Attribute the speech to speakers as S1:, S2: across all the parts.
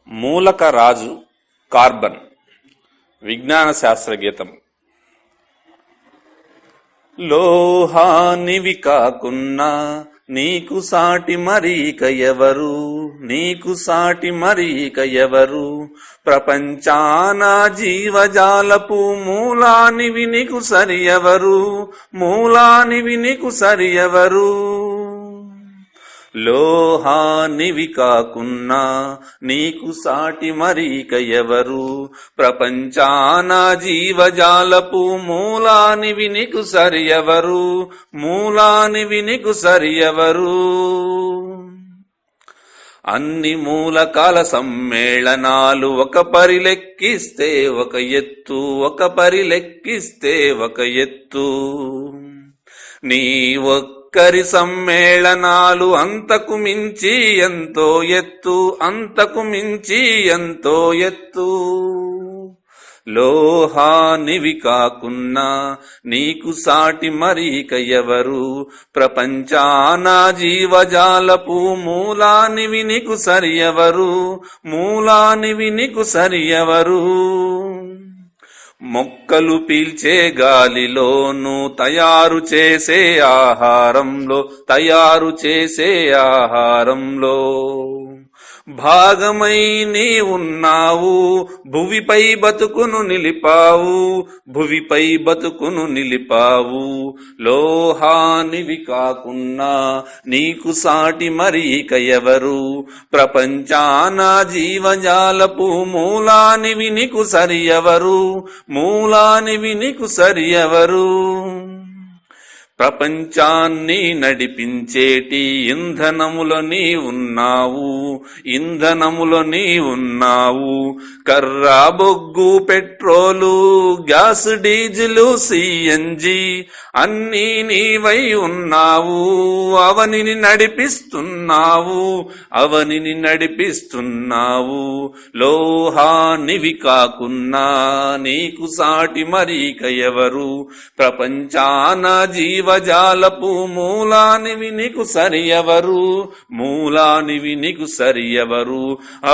S1: మూలక రాజు carbon విజ్ఞాన శాస్త్ర గీతం. లోహానివి కాకున్నా నీకు సాటి మరీక ఎవరు, నీకు సాటి మరీక ఎవరు, ప్రపంచాన జీవజాలపు మూలానివి నీకు సరి ఎవరు, మూలానివి నీకు సరి ఎవరు. లోహానివి కాకున్నా నీకు సాటి మరీక ఎవరు, ప్రపంచాన జీవజాలపు మూలానివి నీకు సరి ఎవరు, మూలానివి నీకు సరి ఎవరు. అన్ని మూలకాల సమ్మేళనాలు ఒక పరిలెక్కిస్తే ఒక ఎత్తు, ఒక పరిలెక్కిస్తే ఒక ఎత్తు. నీ ఒక్కరి సమ్మేళనాలు అంతకు మించి ఎంతో ఎత్తు, అంతకు మించి ఎంతో ఎత్తు. లోహానివి కాకున్నా నీకు సాటి మరీక ఎవరు, ప్రపంచాన జీవజాలపు మూలానివి నీకు సరి ఎవరు, మూలానివి నీకు సరి ఎవరు. మొక్కలు పీల్చే గాలిలోను తయారు చేసే ఆహారంలో, తయారు చేసే ఆహారంలో భాగమై నీ ఉన్నావు, భువిపై బతుకును నిలిపావు, భువిపై బతుకును నిలిపావు. లోహానివి కాకున్నా నీకు సాటి మరీక ఎవరు, ప్రపంచాన జీవజాలపు మూలానివి నీకు సరి ఎవరు, మూలానివి నీకు సరి ఎవరు. ప్రపంచాన్ని నడిపించేటి ఇంధనములో నీ ఉన్నావు, ఇంధనములో నీ ఉన్నావు. కర్ర బొగ్గు పెట్రోలు గ్యాస్ డీజిలు సిఎన్జి అన్నీ నీవై ఉన్నావు, అవనిని నడిపిస్తున్నావు, అవనిని నడిపిస్తున్నావు. లోహానివి కాకున్నా నీకు సాటి మరీక ఎవరు, ప్రపంచాన జీవజాలపు మూలానివి నీకు సరి ఎవరు, మూలానివి నీకు సరి ఎవరు.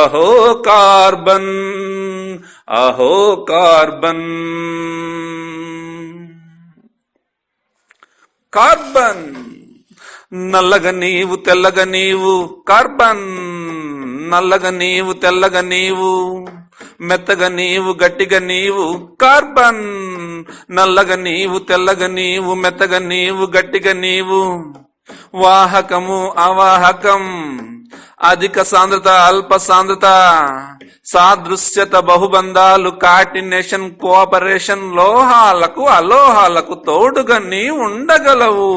S1: అహో కార్బన్, అహో కార్బన్. కార్బన్ నల్లగా నీవు తెల్లగా నీవు, కార్బన్ నల్లగా నీవు తెల్లగా నీవు, మెత్తగా నీవు గట్టిగా నీవు, కార్బన్ నల్లగా నీవు తెల్లగా నీవు, మెత్తగా నీవు గట్టిగా నీవు. వాహకము అవాహకం, అధిక సాంద్రత అల్ప సాంద్రత, సాదృశ్యత బహుబంధాలు, కార్డినేషన్ కోఆపరేషన్. లోహాలకు అలోహాలకు తోడుగా నీ ఉండగలవు,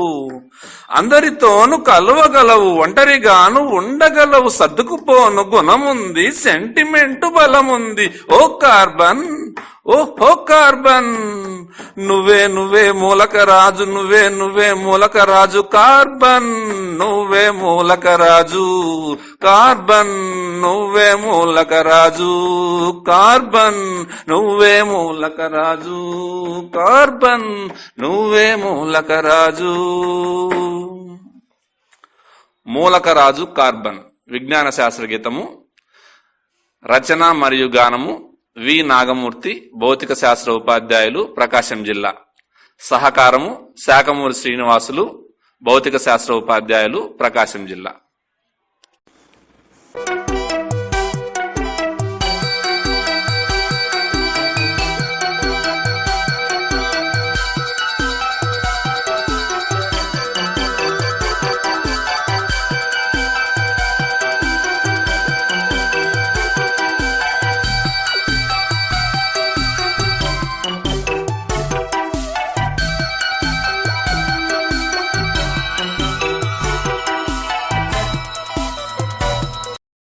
S1: అందరితోను కలవగలవు, ఒంటరిగాను ఉండగలవు. సర్దుకుపోను గుణముంది, సెంటిమెంటు బలముంది. ఓ కార్బన్, ఓ కార్బన్ నువ్వే నువ్వే మూలక రాజు, నువ్వే నువ్వే మూలక రాజు. కార్బన్ నువ్వే మూలక రాజు, కార్బన్ నువ్వే మూలక రాజు, కార్బన్ నువ్వే మూలక రాజు, కార్బన్ నువ్వే మూలక రాజు. మూలక రాజు కార్బన్ విజ్ఞాన శాస్త్ర గీతము. రచన మరియు గానము వి నాగమూర్తి, భౌతిక శాస్త్ర ఉపాధ్యాయులు, ప్రకాశం జిల్లా. సహకారము శాఖమూరి శ్రీనివాసులు, భౌతిక శాస్త్ర ఉపాధ్యాయులు, ప్రకాశం జిల్లా.